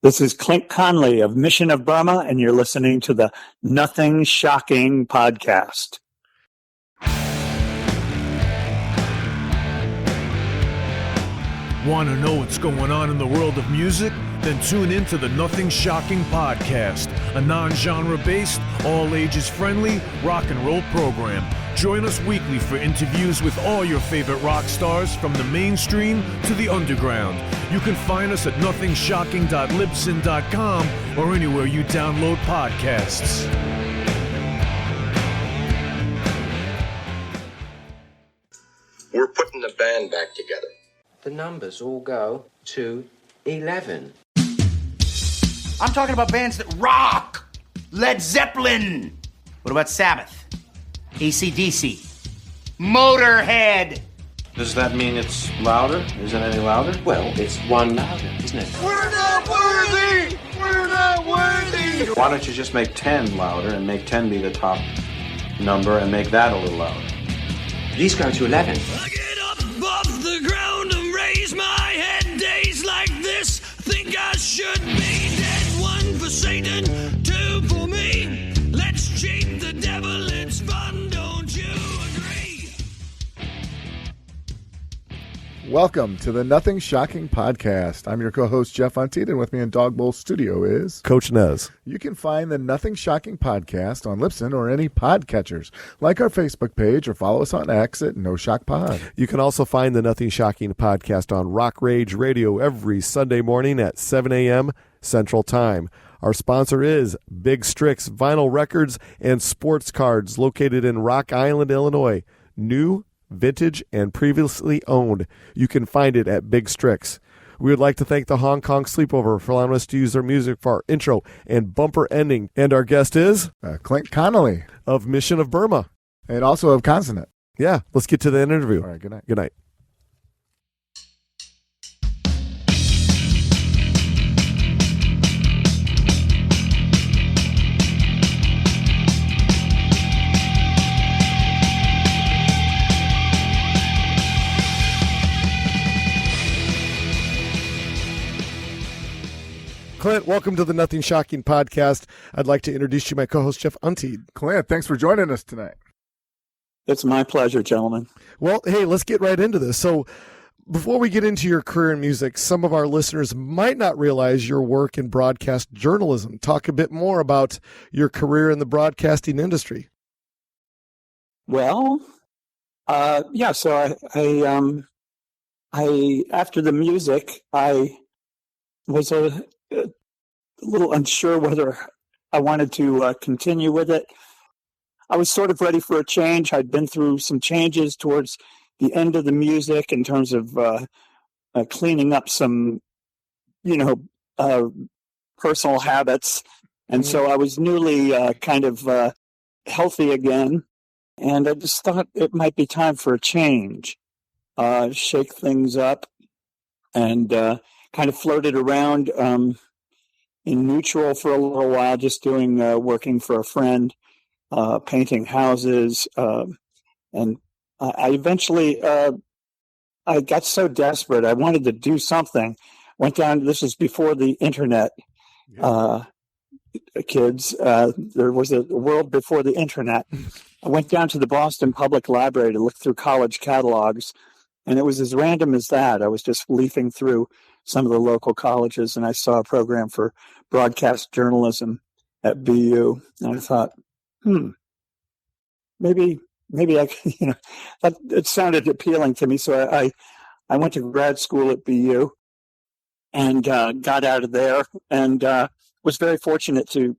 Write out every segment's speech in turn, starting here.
This is Clint Conley of Mission of Burma, and you're listening to the Nothing Shocking podcast. Want to know what's going on in the world of music? Then tune in to the Nothing Shocking podcast, a non-genre based, all ages friendly rock and roll program. Join us weekly for interviews with all your favorite rock stars from the mainstream to the underground. You can find us at nothingshocking.libsyn.com or anywhere you download podcasts. We're putting the band back together. The numbers all go to 11. I'm talking about bands that rock. Led Zeppelin. What about Sabbath? AC/DC. Motorhead. Does that mean it's louder? Is it any louder? Well, it's one louder, isn't it? We're not worthy. We're not worthy. Why don't you just make 10 louder and make 10 be the top number and make that a little louder? These go to 11. I get up off the ground and raise my head. Days like this, think I should be dead. One for Satan, two for me. Let's cheat the devil, it's fun, don't you agree? Welcome to the Nothing Shocking podcast. I'm your co-host, Jeff Untied, and with me in Dog Bowl Studio is Coach Nez. You can find the Nothing Shocking podcast on Libsyn or any podcatchers. Like our Facebook page or follow us on X at No Shock Pod. You can also find the Nothing Shocking podcast on Rock Rage Radio every Sunday morning at 7 a.m. Central Time. Our sponsor is Big Strix Vinyl Records and Sports Cards, located in Rock Island, Illinois. New, vintage, and previously owned. You can find it at Big Strix. We would like to thank the Hong Kong Sleepover for allowing us to use their music for our intro and bumper ending. And our guest is Clint Conley of Mission of Burma. And also of Consonant. Yeah, let's get to the interview. All right, good night. Good night. Clint, welcome to the Nothing Shocking podcast. I'd like to introduce you my co-host, Jeff Untied. Clint, thanks for joining us tonight. It's my pleasure, gentlemen. Well, hey, let's get right into this. So before we get into your career in music, some of our listeners might not realize your work in broadcast journalism. Talk a bit more about your career in the broadcasting industry. Well, so I after the music, I was a little unsure whether I wanted to continue with it. I was sort of ready for a change. I'd been through some changes towards the end of the music in terms of cleaning up some, personal habits. And so I was newly kind of healthy again. And I just thought it might be time for a change, shake things up, and kind of floated around in neutral for a little while, just doing working for a friend, painting houses, and I eventually I got so desperate. I wanted to do something. Went down. This was before the internet, kids. There was a world before the internet. I went down to the Boston Public Library to look through college catalogs, and it was as random as that. I was just leafing through some of the local colleges, and I saw a program for broadcast journalism at BU, and I thought, maybe I could, that it sounded appealing to me. So I went to grad school at BU and got out of there, and was very fortunate to,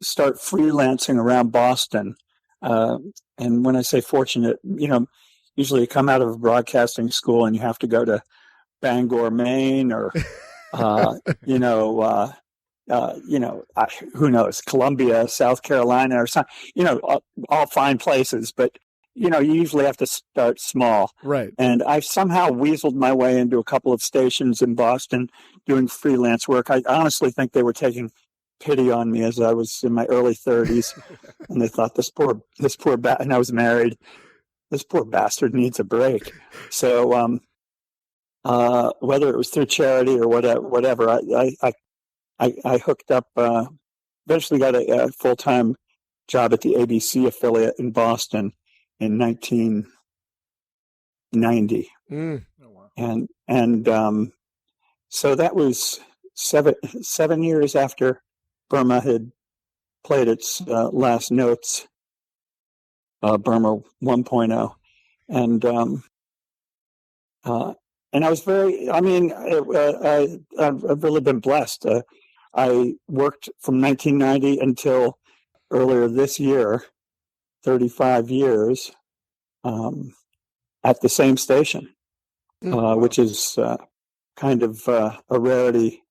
start freelancing around Boston. And when I say fortunate, usually you come out of a broadcasting school and you have to go to Bangor, Maine, or who knows, Columbia, South Carolina, or something. All fine places, but you usually have to start small. Right. And I somehow weaseled my way into a couple of stations in Boston doing freelance work. I honestly think they were taking pity on me as I was in my early 30s, and they thought this poor and I was married. This poor bastard needs a break. So whether it was through charity or whatever. I hooked up. Eventually, got a full-time job at the ABC affiliate in Boston in 1990, and so that was seven years after Burma had played its last notes, Burma 1.0, and I was very. I mean, I've really been blessed. I worked from 1990 until earlier this year, 35 years, at the same station, which is kind of a rarity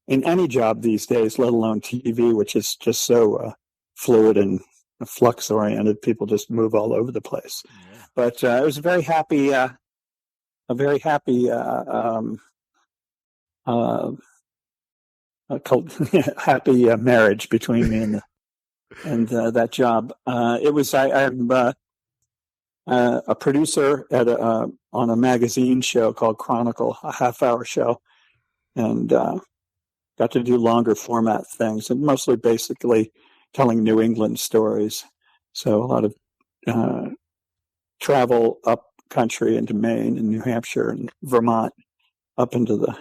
in any job these days, let alone TV, which is just so fluid and flux-oriented. People just move all over the place. Yeah. But it was a very happy happy marriage between me and that job. I'm a producer at on a magazine show called Chronicle, a half-hour show, and got to do longer format things, and mostly basically telling New England stories. So a lot of travel up country into Maine and New Hampshire and Vermont, up into the.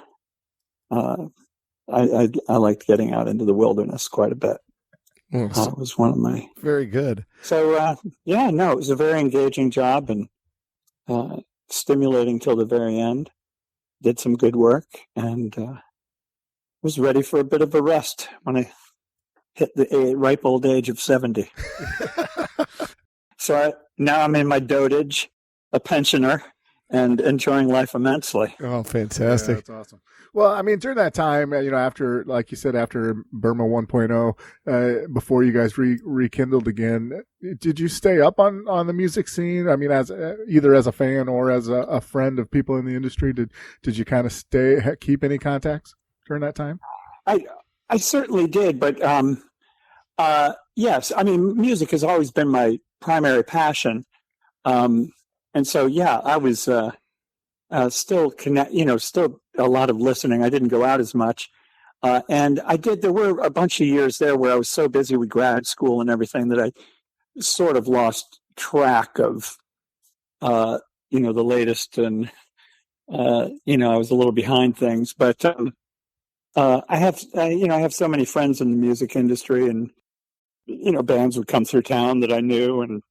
I liked getting out into the wilderness quite a bit. It was one of my very good. So it was a very engaging job and stimulating till the very end. Did some good work and was ready for a bit of a rest when I hit the ripe old age of 70. So now I'm in my dotage, a pensioner, and enjoying life immensely. Oh, fantastic. Yeah, that's awesome. Well, I mean, during that time, after, like you said, after Burma 1.0, before you guys rekindled again, did you stay up on the music scene? I mean, as either as a fan or as a friend of people in the industry, did you kind of keep any contacts during that time? I certainly did, but yes, I mean, music has always been my primary passion. And so, I was still still a lot of listening. I didn't go out as much. And there were a bunch of years there where I was so busy with grad school and everything that I sort of lost track of, the latest. And, I was a little behind things. But I have so many friends in the music industry, and, bands would come through town that I knew. And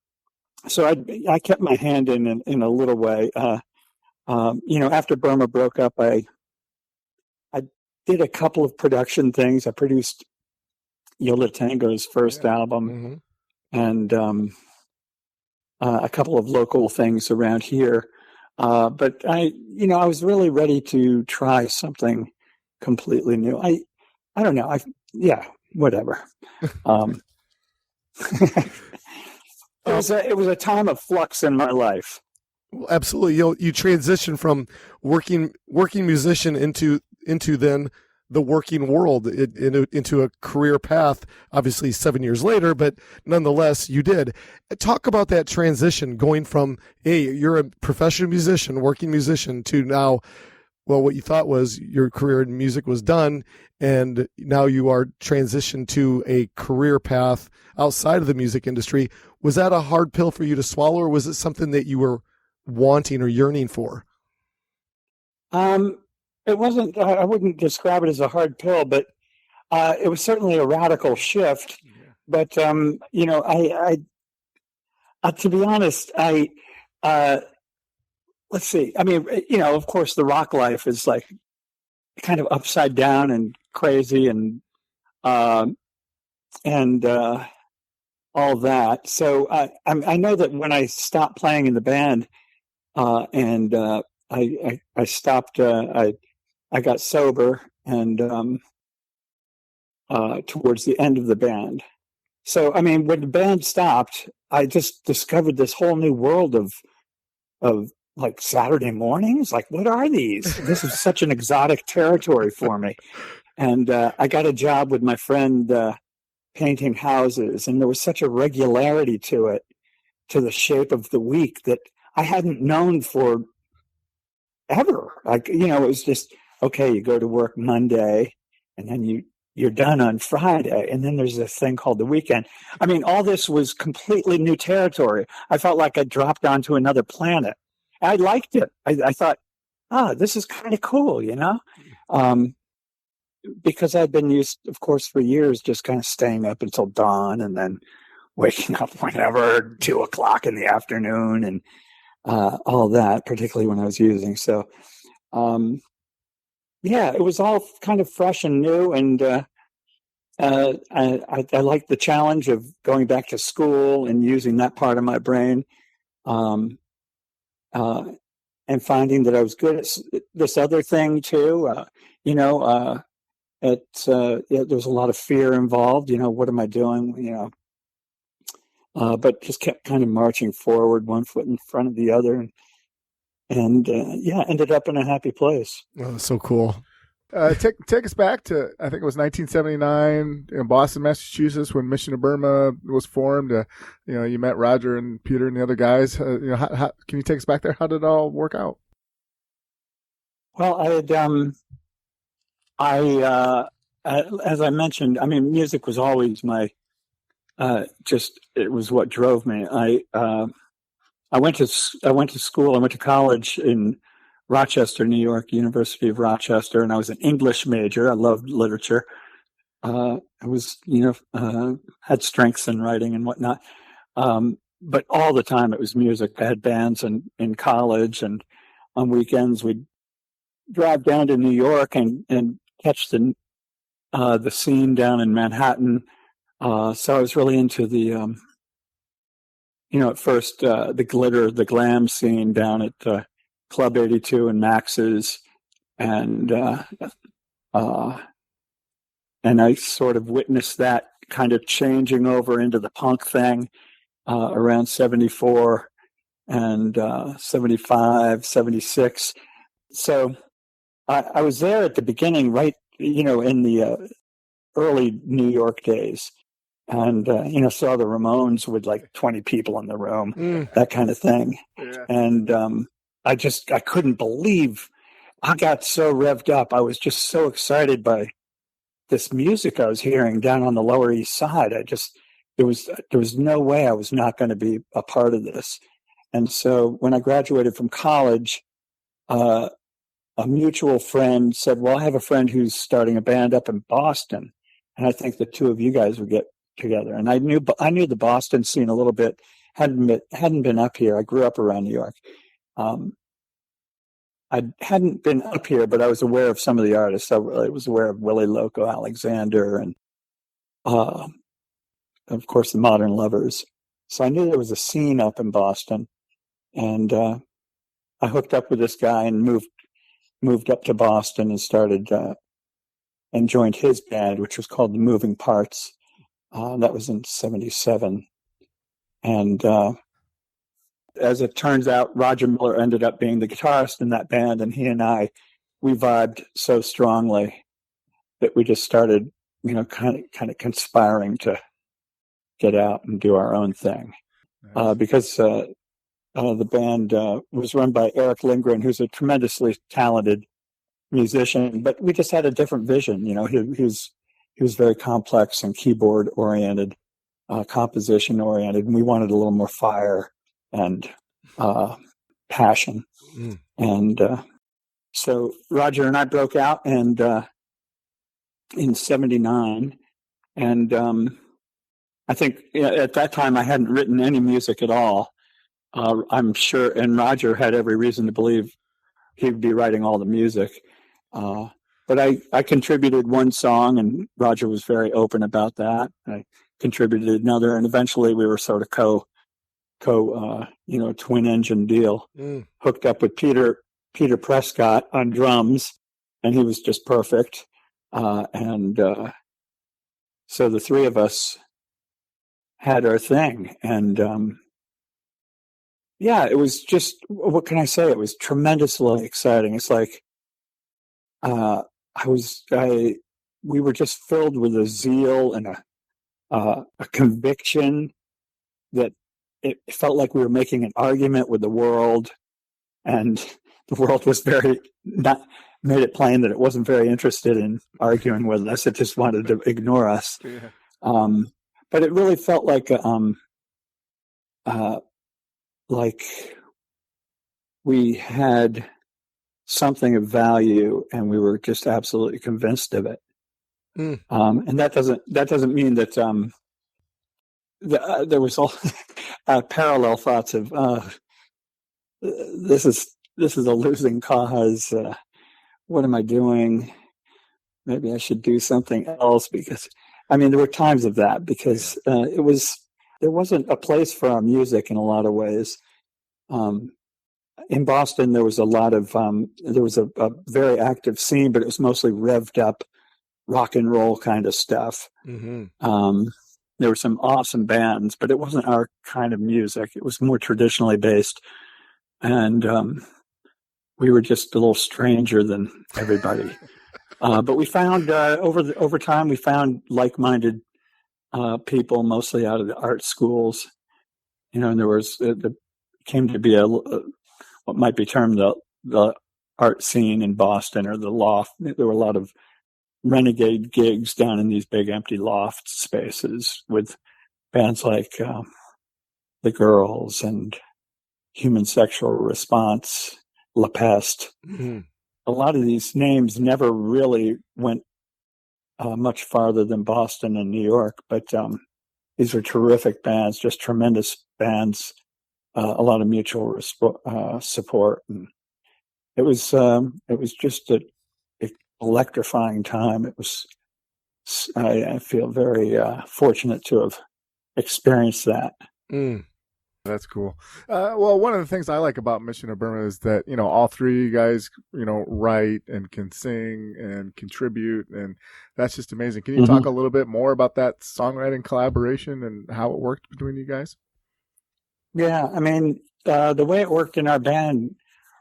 so I kept my hand in a little way. After Burma broke up, I did a couple of production things. I produced Yola Tango's first album, and a couple of local things around here. But I was really ready to try something completely new. I don't know. Whatever. It was a time of flux in my life. Well, absolutely. You transition from working musician into then the working world, into a career path, obviously 7 years later, but nonetheless you did. Talk about that transition, going from, hey, you're a professional musician, working musician, to now, well, what you thought was your career in music was done, and now you are transitioned to a career path outside of the music industry. Was that a hard pill for you to swallow, or was it something that you were wanting or yearning for? It wasn't. I wouldn't describe it as a hard pill, but it was certainly a radical shift. Yeah. But I to be honest, let's see. I mean, of course, the rock life is like kind of upside down and crazy and all that. So I know that when I stopped playing in the band, and I stopped. I got sober, and towards the end of the band. So I mean, when the band stopped, I just discovered this whole new world of like Saturday mornings. Like, what are these? This is such an exotic territory for me. And I got a job with my friend painting houses, and there was such a regularity to it, to the shape of the week, that I hadn't known for ever. Like, it was just, okay, you go to work Monday and then you're done on Friday. And then there's this thing called the weekend. I mean, all this was completely new territory. I felt like I dropped onto another planet. I liked it. I thought, this is kind of cool, because I'd been used, of course, for years, just kind of staying up until dawn and then waking up whenever, 2:00 in the afternoon and all that, particularly when I was using. So, it was all kind of fresh and new. And I liked the challenge of going back to school and using that part of my brain. And finding that I was good at this other thing too. There was a lot of fear involved. What am I doing? But just kept kind of marching forward, one foot in front of the other, and ended up in a happy place. Oh, so cool. Take us back to, I think it was 1979 in Boston, Massachusetts, when Mission to Burma was formed. You met Roger and Peter and the other guys. How, can you take us back there? How did it all work out? Well, as I mentioned, I mean, music was always my, it was what drove me. I went to school. I went to college in Rochester, New York, University of Rochester, and I was an English major. I loved literature. I was, had strengths in writing and whatnot. But all the time it was music. I had bands in college, and on weekends we'd drive down to New York and catch the scene down in Manhattan. So I was really into the, at first the glitter, the glam scene down at Club 82 and Max's, and I sort of witnessed that kind of changing over into the punk thing around 74 and 75, 76. So I was there at the beginning, right, in the early New York days, and saw the Ramones with like 20 people in the room, that kind of thing. Yeah. And I couldn't believe, I got so revved up. I was just so excited by this music I was hearing down on the Lower East Side. There was no way I was not going to be a part of this. And so when I graduated from college, a mutual friend said, well, I have a friend who's starting a band up in Boston, and I think the two of you guys would get together. And I knew the Boston scene a little bit, hadn't been up here. I grew up around New York. I hadn't been up here, but I was aware of some of the artists. I was aware of Willie Loco Alexander and, of course, the Modern Lovers. So I knew there was a scene up in Boston, and I hooked up with this guy and moved up to Boston and started and joined his band, which was called the Moving Parts. That was in 77. And as it turns out, Roger Miller ended up being the guitarist in that band, and he and we vibed so strongly that we just started, kind of conspiring to get out and do our own thing. Nice. Because the band was run by Eric Lindgren, who's a tremendously talented musician, but we just had a different vision. He was very complex and keyboard oriented, composition oriented, and we wanted a little more fire and passion. And so Roger and I broke out and in 79, and I think at that time I hadn't written any music at all. I'm sure, and Roger had every reason to believe he'd be writing all the music. But I contributed one song, and Roger was very open about that. I contributed another, and eventually we were sort of twin engine deal. Hooked up with Peter Prescott on drums, and he was just perfect. And so the three of us had our thing, and it was just, what can I say? It was tremendously exciting. It's like we were just filled with a zeal and a conviction that it felt like we were making an argument with the world, and the world was made it plain that it wasn't very interested in arguing with us. It just wanted to ignore us. Yeah. But it really felt like we had something of value, and we were just absolutely convinced of it. And that doesn't mean that there was all parallel thoughts of this is a losing cause. What am I doing? Maybe I should do something else, because there were times of that, because there wasn't a place for our music in a lot of ways. In Boston, there was a lot of there was a very active scene, but it was mostly revved up rock and roll kind of stuff. There were some awesome bands, but it wasn't our kind of music. It was more traditionally based, and we were just a little stranger than everybody. But we found over time, we found like-minded people, mostly out of the art schools. And there was came to be what might be termed the art scene in Boston, or the loft. There were a lot of renegade gigs down in these big empty loft spaces with bands like The Girls and Human Sexual Response, La Peste. A lot of these names never really went much farther than Boston and New York, but these were terrific bands, just tremendous bands, a lot of mutual support. And it was just an electrifying time. It was, I feel very fortunate to have experienced that. That's cool. Well, one of the things I like about Mission of Burma is that, all three of you guys, write and can sing and contribute, and that's just amazing. Can you talk a little bit more about that songwriting collaboration and how it worked between you guys? Yeah, the way it worked in our band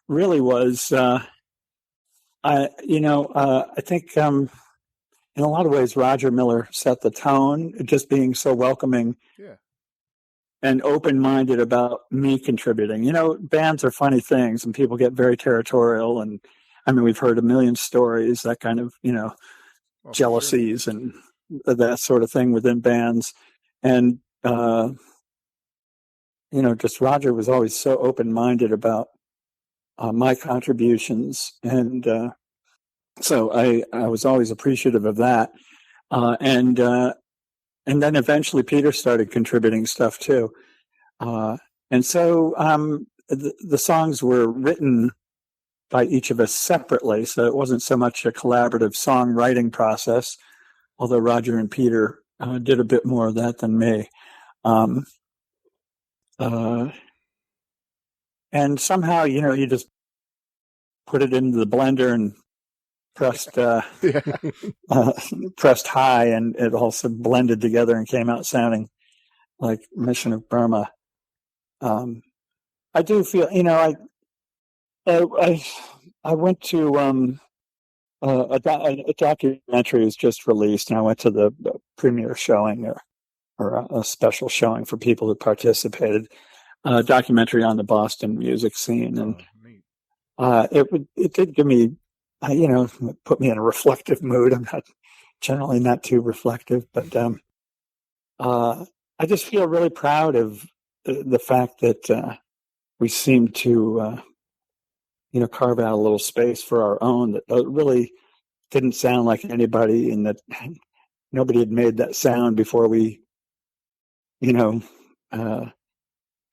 really was, I think in a lot of ways, Roger Miller set the tone, just being so welcoming. Yeah. And open-minded about me contributing. Bands are funny things, and people get very territorial. And we've heard a million stories, that kind of, jealousies and that sort of thing within bands. And, just Roger was always so open-minded about my contributions. And so I was always appreciative of that. And then eventually Peter started contributing stuff too. And so the songs were written by each of us separately. So it wasn't so much a collaborative songwriting process, although Roger and Peter did a bit more of that than me. And somehow, you just put it into the blender and pressed high, and it also blended together and came out sounding like Mission of Burma. I do feel, I went to a documentary was just released, and I went to the premiere showing or a special showing for people who participated. A documentary on the Boston music scene, and it did give me, put me in a reflective mood. I'm generally not too reflective, but I just feel really proud of the fact that we seem to, carve out a little space for our own that really didn't sound like anybody, and that nobody had made that sound before we,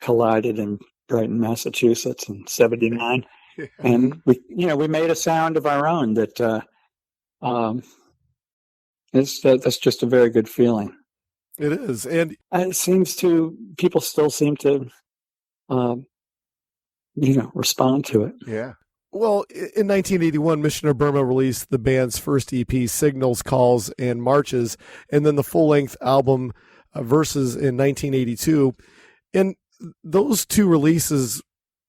collided in Brighton, Massachusetts in '79. And we made a sound of our own that that's just a very good feeling. It is, and it people still seem to respond to it. Yeah. Well, in 1981, Mission of Burma released the band's first EP, Signals, Calls, and Marches, and then the full-length album Verses in 1982. And those two releases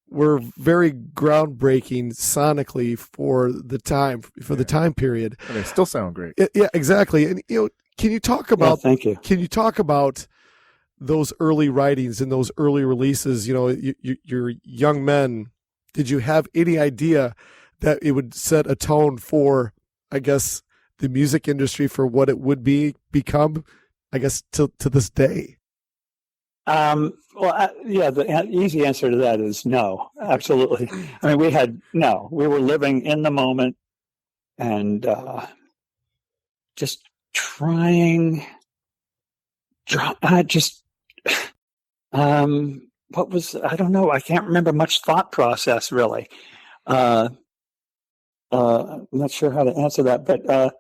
were very groundbreaking sonically for the time period. And they still sound great. Yeah, exactly. And can you talk about? Yeah, thank you. Can you talk about those early writings and those early releases? You're young men did you have any idea that it would set a tone for, I guess, the music industry for what it would become, I guess, to this day? The easy answer to that is no, absolutely. I mean, we were living in the moment and just trying, I don't know, I can't remember much thought process really. I'm not sure how to answer that, but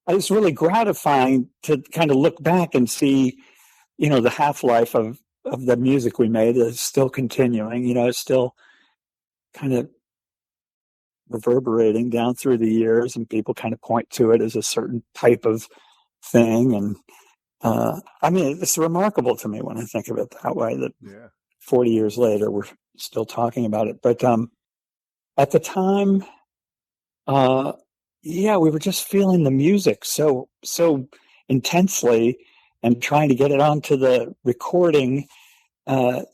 it's really gratifying to kind of look back and see, the half-life of the music we made is still continuing. It's still kind of reverberating down through the years, and people kind of point to it as a certain type of thing. And it's remarkable to me when I think of it that way, that 40 years later, we're still talking about it. But at the time, we were just feeling the music so intensely and trying to get it onto the recording,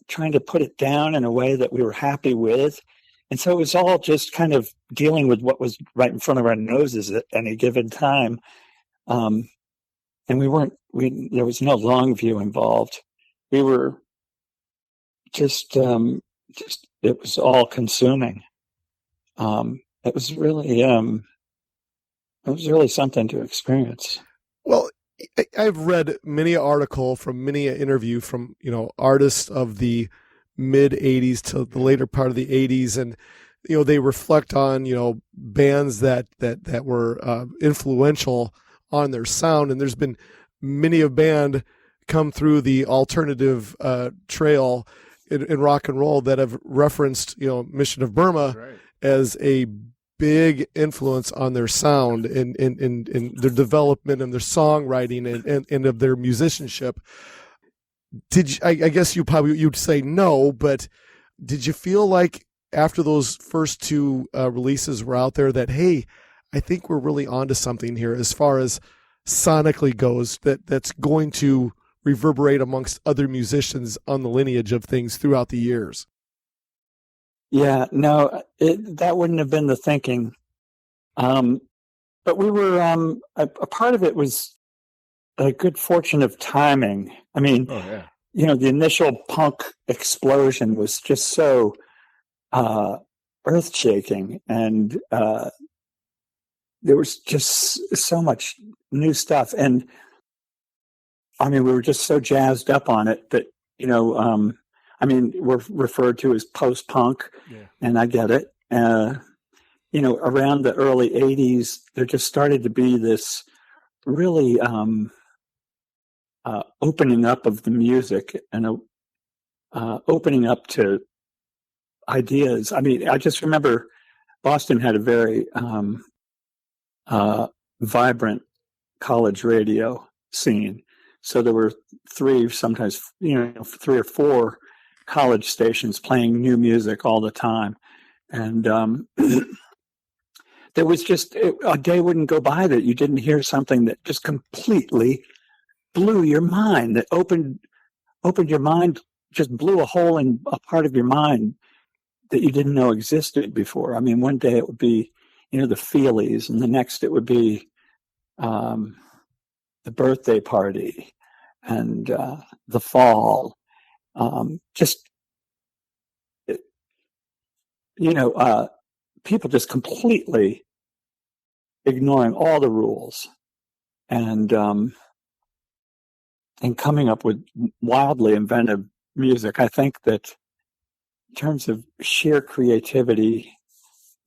trying to put it down in a way that we were happy with. And so it was all just kind of dealing with what was right in front of our noses at any given time. And there was no long view involved. We were just it was all consuming. It was really something to experience. Well, I've read many article from many interview from, artists of the mid 80s to the later part of the 80s. And, they reflect on, bands that were influential on their sound. And there's been many a band come through the alternative trail in rock and roll that have referenced, Mission of Burma as a big influence on their sound and their development and their songwriting and of their musicianship. I guess you'd say no, but did you feel like after those first two releases were out there that, hey, I think we're really onto something here as far as sonically goes, that's going to reverberate amongst other musicians on the lineage of things throughout the years? Yeah, no, that wouldn't have been the thinking. But we were, a part of it was a good fortune of timing. I mean, the initial punk explosion was just so earth-shaking, and there was just so much new stuff. And I mean, we were just so jazzed up on it that, we're referred to as post-punk, and I get it. Around the early 80s, there just started to be this really opening up of the music and opening up to ideas. I mean, I just remember Boston had a very vibrant college radio scene. So there were three or four college stations playing new music all the time. And there was just a day wouldn't go by that you didn't hear something that just completely blew your mind, that opened your mind, just blew a hole in a part of your mind that you didn't know existed before. I mean, one day it would be, the Feelies, and the next it would be the Birthday Party and the Fall. People just completely ignoring all the rules and coming up with wildly inventive music. I think that in terms of sheer creativity,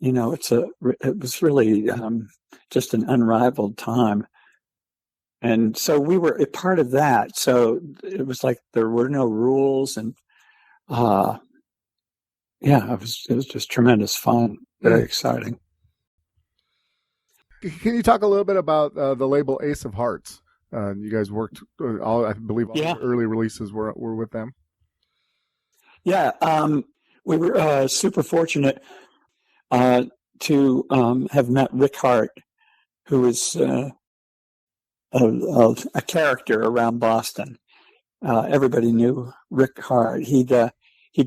it was really just an unrivaled time. And so we were a part of that. So it was like there were no rules, and it was just tremendous fun, very exciting. Can you talk a little bit about the label Ace of Hearts? You guys worked I believe all the early releases were with them. Yeah, we were super fortunate to have met Rick Hart, who was a character around Boston. Everybody knew Rick Hart. He'd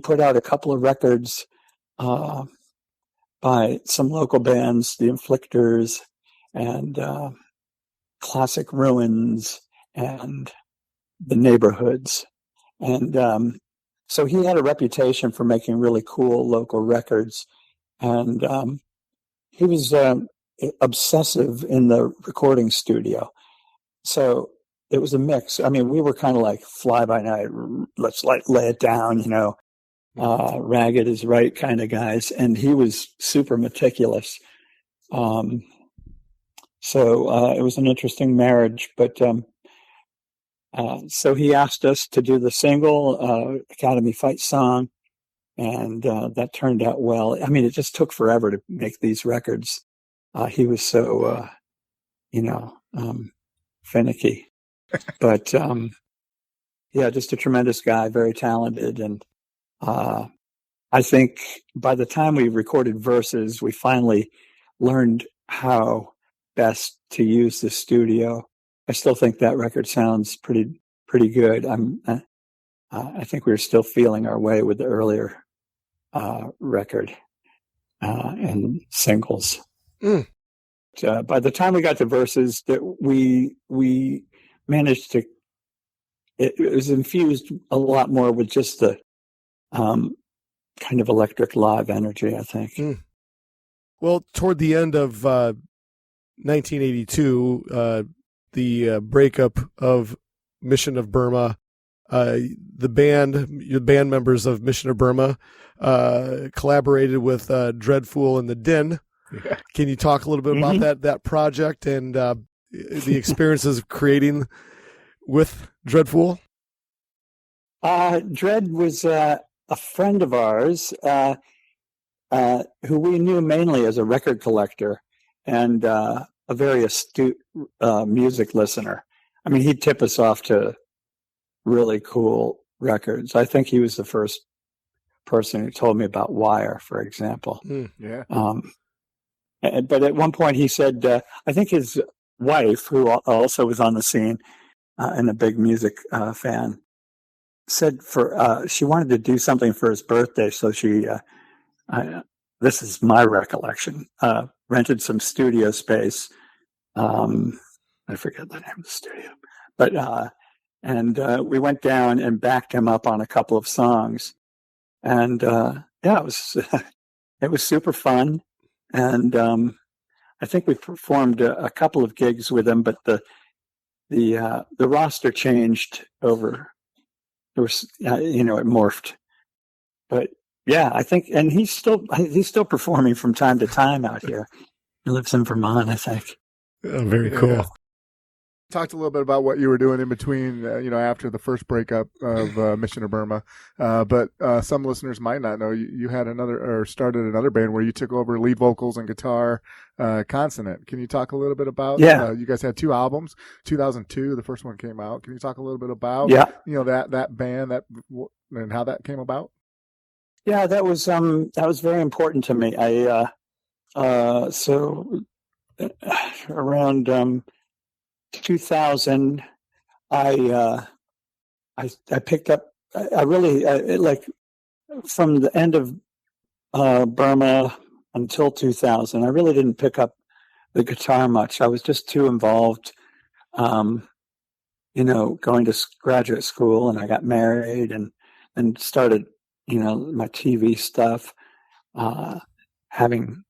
put out a couple of records by some local bands, the Inflictors and Classic Ruins and the Neighborhoods. And so he had a reputation for making really cool local records. And he was obsessive in the recording studio. So it was a mix. I mean, we were kind of like fly by night. Let's lay it down, ragged is right kind of guys. And he was super meticulous. So it was an interesting marriage. But so he asked us to do the single Academy Fight song. And that turned out well. I mean, it just took forever to make these records. He was so, finicky. But, just a tremendous guy, very talented. And I think by the time we recorded Verses, we finally learned how best to use the studio. I still think that record sounds pretty good. I think we were still feeling our way with the earlier record and singles. By the time we got to Verses, that we managed to. It was infused a lot more with just the kind of electric live energy, I think. Well, toward the end of 1982, the breakup of Mission of Burma, your band members of Mission of Burma collaborated with Dreadful and the Din. Yeah. Can you talk a little bit about that project and the experiences of creating with Dreadful? Dread was a friend of ours who we knew mainly as a record collector and a very astute music listener. I mean, he'd tip us off to really cool records. I think he was the first person who told me about Wire, for example. Yeah. But at one point he said, I think his wife, who also was on the scene and a big music fan, said she wanted to do something for his birthday. So she, this is my recollection, rented some studio space. I forget the name of the studio, but, and we went down and backed him up on a couple of songs. And it was super fun. And I think we performed a couple of gigs with him, but the roster changed over. It was it morphed. But yeah, I think, and he's still performing from time to time out here. He lives in Vermont, I think. Oh, very cool. Yeah. Talked a little bit about what you were doing in between, after the first breakup of Mission of Burma. But some listeners might not know you had started another band where you took over lead vocals and guitar, Consonant. Can you talk a little bit about? Yeah. You guys had 2 albums. 2002, the first one came out. Can you talk a little bit about? That band and how that came about? Yeah, that was very important to me. So around 2000, I picked up. I really like from the end of Burma until 2000. I really didn't pick up the guitar much. I was just too involved. Going to graduate school, and I got married, and started my TV stuff, having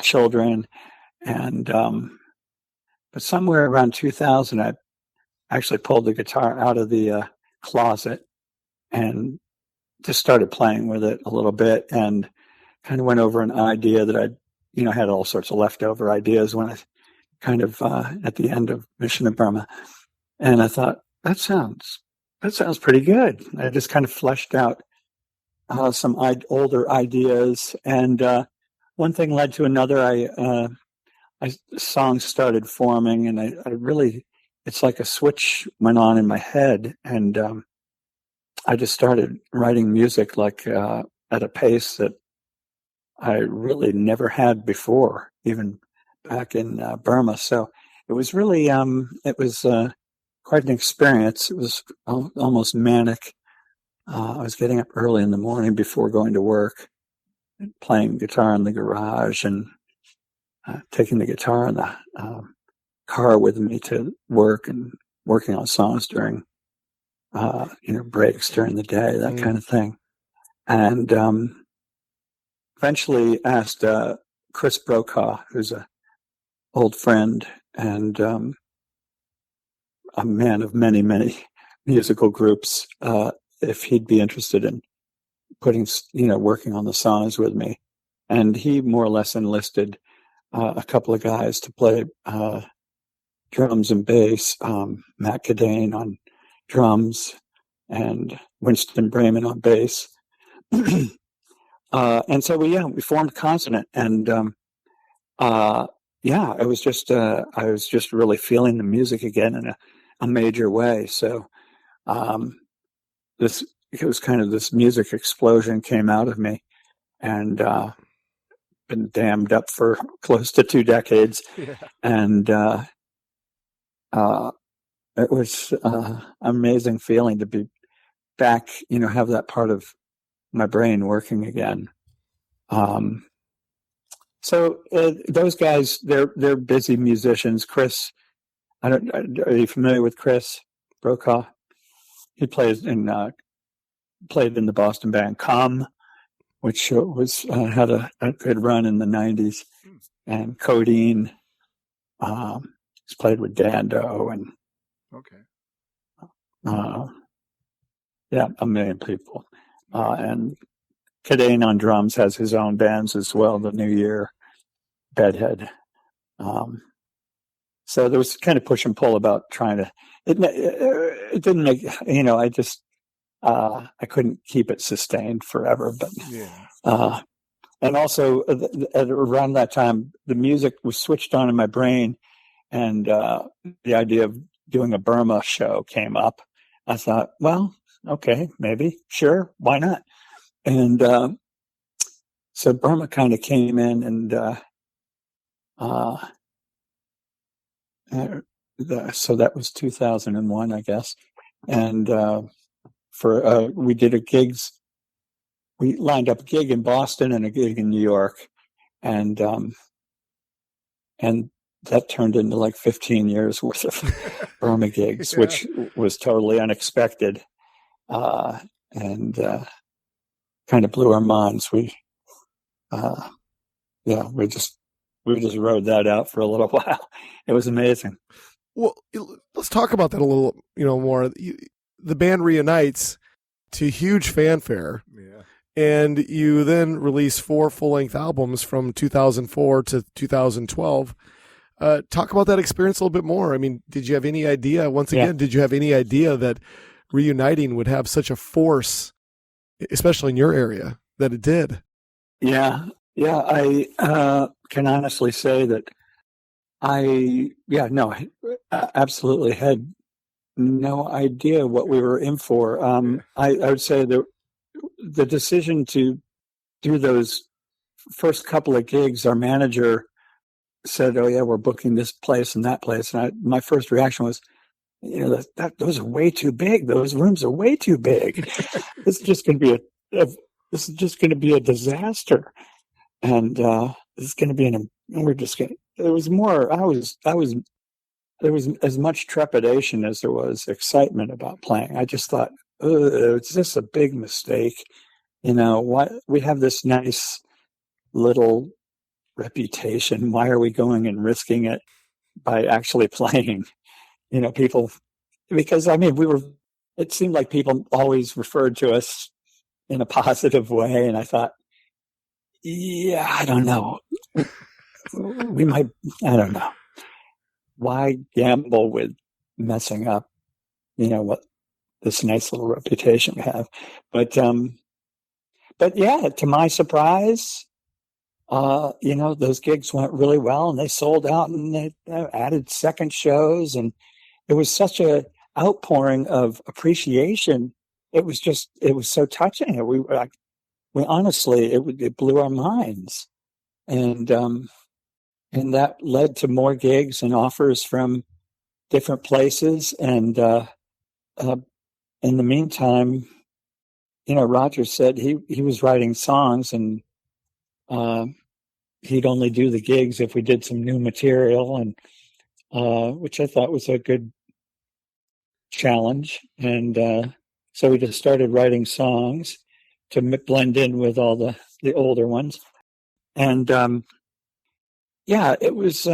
children, and but somewhere around 2000, I actually pulled the guitar out of the closet and just started playing with it a little bit, and kind of went over an idea that I had all sorts of leftover ideas when I kind of at the end of Mission of Burma, and I thought that sounds pretty good. I just kind of fleshed out some older ideas, and one thing led to another. Songs started forming, and I really, it's like a switch went on in my head, and I just started writing music like at a pace that I really never had before, even back in Burma. So it was really, quite an experience. It was almost manic. I was getting up early in the morning before going to work, playing guitar in the garage and taking the guitar in the car with me to work and working on songs during, breaks during the day, that kind of thing. And eventually asked Chris Brokaw, who's a old friend and a man of many, many musical groups, if he'd be interested in working on the songs with me. And he more or less enlisted a couple of guys to play drums and bass, Matt Cadane on drums and Winston Brayman on bass. And so we formed Consonant, and it was just I was just really feeling the music again in a major way. So it was kind of this music explosion came out of me, and been dammed up for close to 2 decades, and it was an amazing feeling to be back, have that part of my brain working again. So those guys, they're busy musicians. Chris, are you familiar with Chris Brokaw? He played in the Boston band Come, which was had a good run in the 90s, and Codeine. He's played with Dando and a million people. And Cadane on drums has his own bands as well, The New Year, Bedhead. So there was kind of push and pull about trying to, it didn't make, I just, I couldn't keep it sustained forever, but, and also at around that time, the music was switched on in my brain, and the idea of doing a Burma show came up. I thought, well, okay, maybe, sure, why not? And so Burma kind of came in, and so that was 2001, I guess. And we did we lined up a gig in Boston and a gig in New York, and that turned into like 15 years worth of Burma gigs, which was totally unexpected, and kind of blew our minds. We just rode that out for a little while. It was amazing. Well, let's talk about that a little, more. The band reunites to huge fanfare. And you then release 4 full-length albums from 2004 to 2012. Talk about that experience a little bit more. I mean, did you have any idea, did you have any idea that reuniting would have such a force, especially in your area, that it did? Yeah. I can honestly say that I absolutely had no idea what we were in for. I would say that the decision to do those first couple of gigs, our manager said, "Oh yeah, we're booking this place and that place," and my first reaction was, those are way too big. Those rooms are way too big. This is just going to be a disaster, and this is going to be It was more. There was as much trepidation as there was excitement about playing. I just thought, it's just a big mistake. Why we have this nice little reputation? Why are we going and risking it by actually playing? People, because it seemed like people always referred to us in a positive way. And I thought, I don't know. I don't know. Why gamble with messing up, what this nice little reputation we have? But yeah, to my surprise, those gigs went really well, and they sold out, and they added second shows, and it was such a outpouring of appreciation. It was so touching. We honestly, it blew our minds, and that led to more gigs and offers from different places. And in the meantime, Roger said he was writing songs, and he'd only do the gigs if we did some new material, and which I thought was a good challenge. And so we just started writing songs to blend in with all the older ones. And it was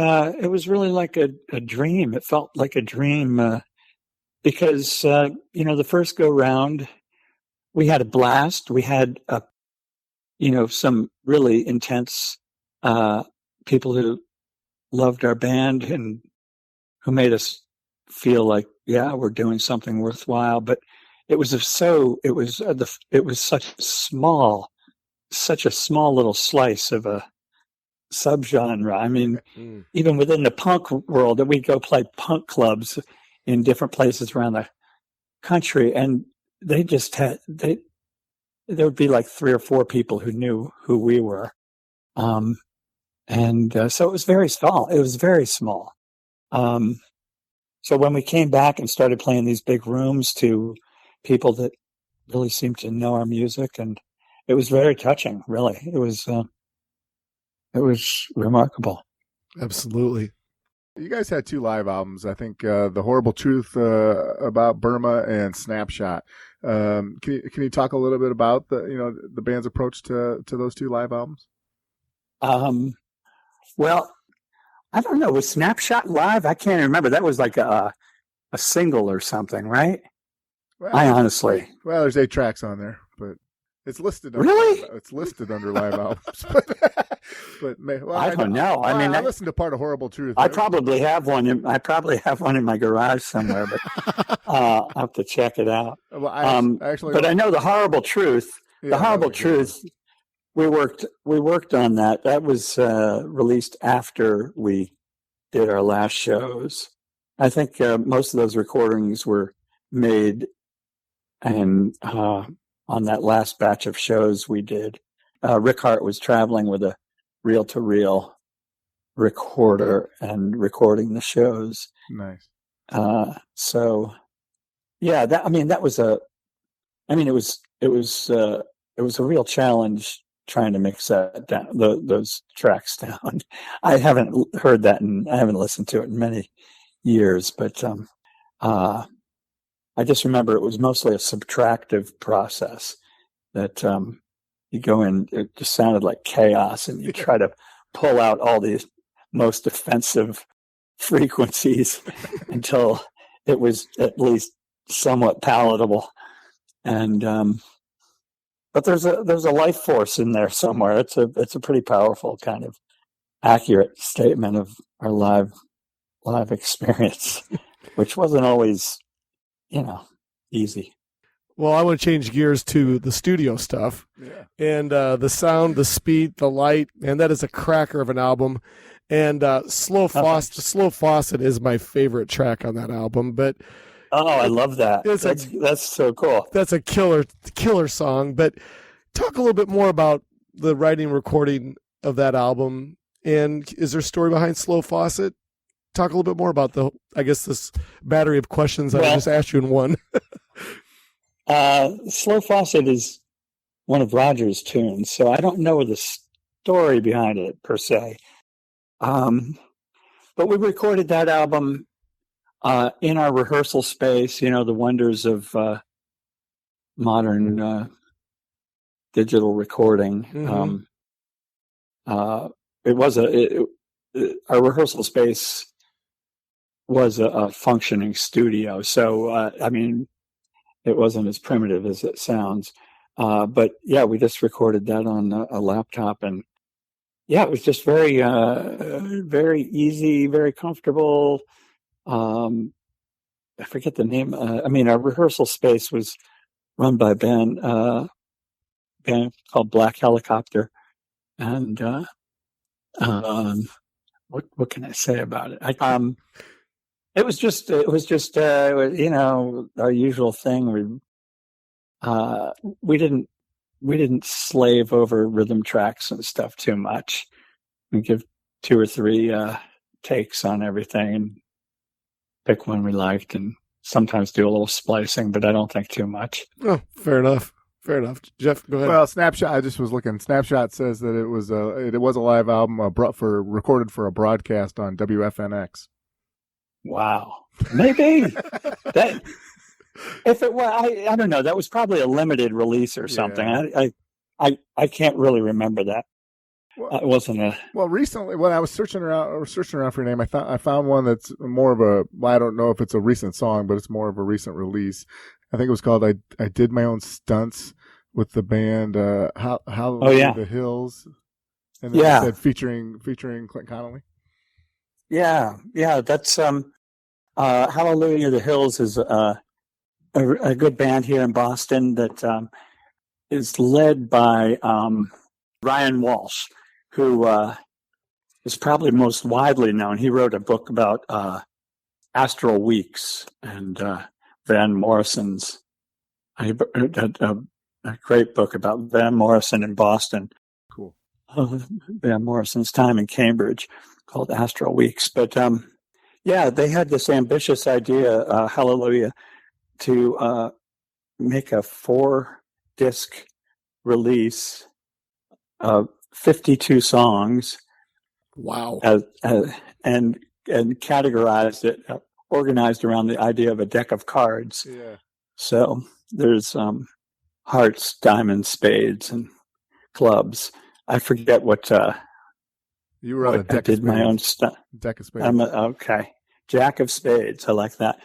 really like a dream. It felt like a dream because the first go round, we had a blast. We had some really intense people who loved our band and who made us feel like, yeah, we're doing something worthwhile. But it was such a small little slice of a subgenre. I mean, even within the punk world, that we'd go play punk clubs in different places around the country, and they just had there would be like 3 or 4 people who knew who we were, so it was very small. It was very small. So when we came back and started playing these big rooms to people that really seemed to know our music, and it was very touching. Really, it was remarkable. Absolutely. You guys had 2 live albums, I think, The Horrible Truth about Burma and Snapshot. Can you talk a little bit about the band's approach to those 2 live albums? Well, I don't know. Was Snapshot live? I can't remember. That was like a single or something, right? Well, there's 8 tracks on there, but it's listed. It's listed under live albums. I don't know. I listened to part of Horrible Truth. I probably have one. I probably have one in my garage somewhere, but I'll have to check it out. Well, I know The Horrible Truth. The Horrible Truth. We worked on that. That was released after we did our last shows. I think most of those recordings were made and on that last batch of shows we did. Rick Hart was traveling with a reel-to-reel recorder and recording the shows. Nice. So yeah, it was a real challenge trying to mix that down, those tracks down. I haven't heard that, and I haven't listened to it in many years, but I just remember it was mostly a subtractive process that you go in, it just sounded like chaos, and you try to pull out all these most offensive frequencies until it was at least somewhat palatable. And but there's a life force in there somewhere. It's a pretty powerful kind of accurate statement of our live experience, which wasn't always, easy. Well, I want to change gears to the studio stuff. Yeah. And the sound, the speed, the light, and that is a cracker of an album. And Slow Faucet is my favorite track on that album. But I love that. That's so cool. That's a killer song. But talk a little bit more about the writing and recording of that album. And is there a story behind Slow Faucet? Talk a little bit more about this battery of questions I just asked you in one. Slow Faucet is one of Roger's tunes, so I don't know the story behind it per se. But we recorded that album in our rehearsal space, the wonders of modern digital recording. Mm-hmm. Our rehearsal space was a functioning studio, so it wasn't as primitive as it sounds. But yeah, we just recorded that on a laptop, and yeah, it was just very, very easy, very comfortable. I forget the name. Our rehearsal space was run by a band called Black Helicopter, and what can I say about it? It was just our usual thing. We didn't slave over rhythm tracks and stuff too much. We give 2 or 3 takes on everything and pick one we liked, and sometimes do a little splicing, but I don't think too much. Oh, fair enough. Fair enough. Jeff, go ahead. Well, Snapshot. I just was looking. Snapshot says that it was a live album recorded for a broadcast on WFNX. Wow. Maybe that. If it was, I don't know. That was probably a limited release or something. Yeah. I can't really remember that. Well, it wasn't a. Well, recently when I was searching around for your name, I found one that's more of a. Well, I don't know if it's a recent song, but it's more of a recent release. I think it was called "I Did My Own Stunts" with the band Hallelujah the Hills, and then it said featuring Clint Conley. Yeah, that's Hallelujah the Hills is a good band here in Boston that is led by Ryan Walsh, who is probably most widely known. He wrote a book about Astral Weeks and Van Morrison's a great book about Van Morrison in Boston. Cool. Van Morrison's time in Cambridge, called Astral Weeks. But they had this ambitious idea, Hallelujah, to make a 4-disc release of 52 songs. Wow. And categorized it, organized around the idea of a deck of cards. Yeah. So there's hearts, diamonds, spades, and clubs. I forget what. You were on a deck I did of spades. my own stuff. Deck of spades. Okay. Jack of spades. I like that.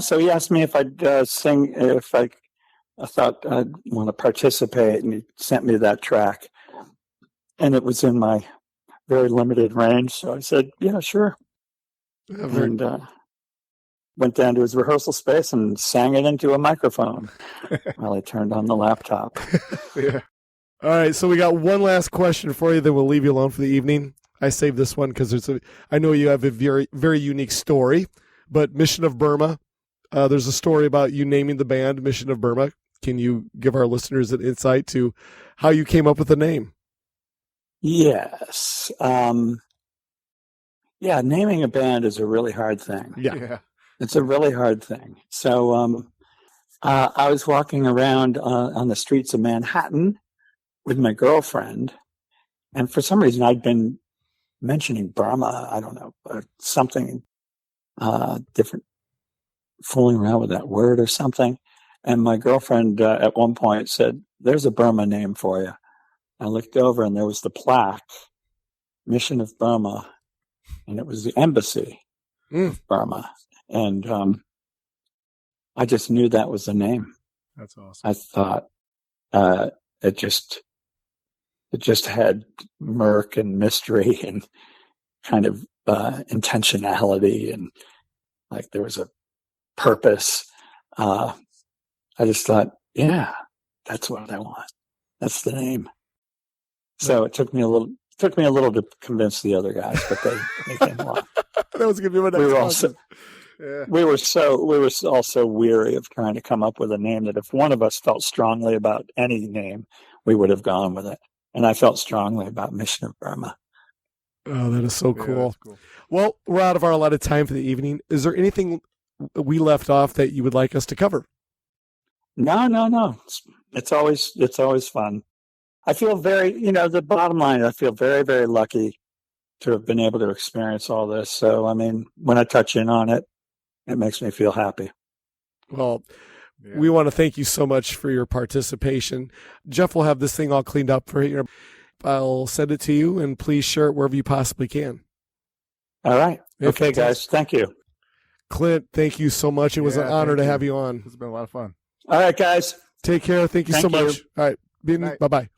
So he asked me if I'd sing, if I thought I'd want to participate, and he sent me that track. And it was in my very limited range, so I said, yeah, sure. And went down to his rehearsal space and sang it into a microphone while I turned on the laptop. Yeah. All right, so we got one last question for you, then we'll leave you alone for the evening. I saved this one because I know you have a very, very unique story, but Mission of Burma, there's a story about you naming the band Mission of Burma. Can you give our listeners an insight to how you came up with the name? Yes. Naming a band is a really hard thing. Yeah. It's a really hard thing. So I was walking around on the streets of Manhattan with my girlfriend, and for some reason I'd been mentioning Burma, I don't know, something different, fooling around with that word or something. And my girlfriend at one point said, "There's a Burma name for you." I looked over and there was the plaque, Mission of Burma, and it was the embassy of Burma. And I just knew that was the name. That's awesome. I thought it just had murk and mystery and kind of intentionality, and like there was a purpose. I just thought, yeah, that's what I want. That's the name. So it took me a little to convince the other guys, but they came along. That was going to be my next question. We were all so weary of trying to come up with a name that if one of us felt strongly about any name, we would have gone with it. And I felt strongly about Mission of Burma. Oh, that is so cool. That's cool. Well, we're out of our allotted time for the evening. Is there anything we left off that you would like us to cover? No. It's always fun. I feel the bottom line, I feel very, very lucky to have been able to experience all this. So, I mean, when I touch in on it, it makes me feel happy. Well, we want to thank you so much for your participation. Jeff will have this thing all cleaned up for you. I'll send it to you, and please share it wherever you possibly can. All right. Okay, guys. Thank you. Clint, thank you so much. It was an honor to have you on. It's been a lot of fun. All right, guys. Take care. Thank you so much. All right. Bye-bye.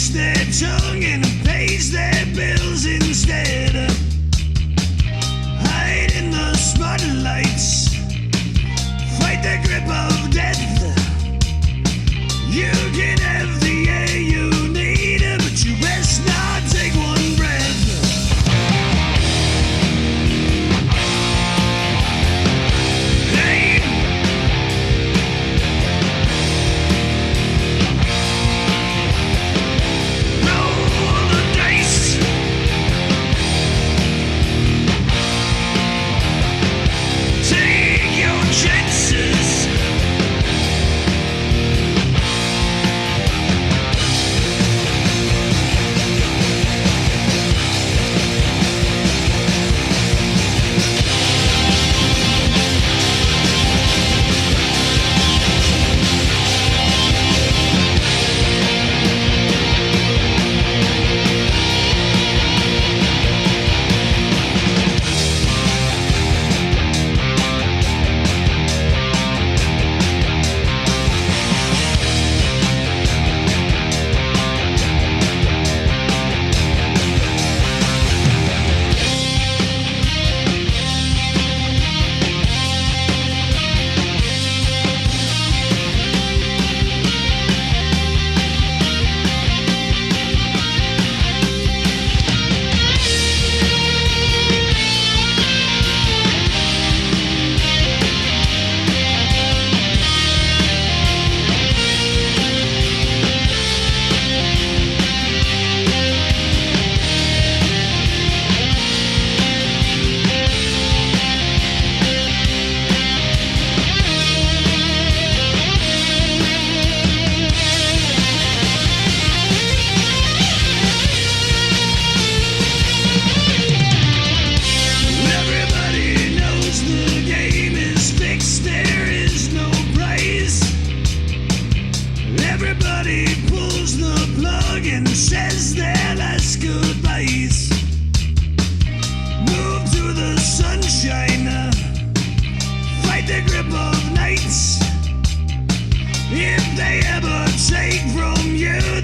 twist their tongue and pays their bills instead. Hide in the spotlights, fight the grip of death. You can have the air you need, but you best not take one breath. Hey. Roll the dice. Take your chances. Everybody knows the game is fixed, there is no prize. Everybody pulls the plug and says their last goodbyes. Move to the sunshine, fight the grip of nights. If they ever take from you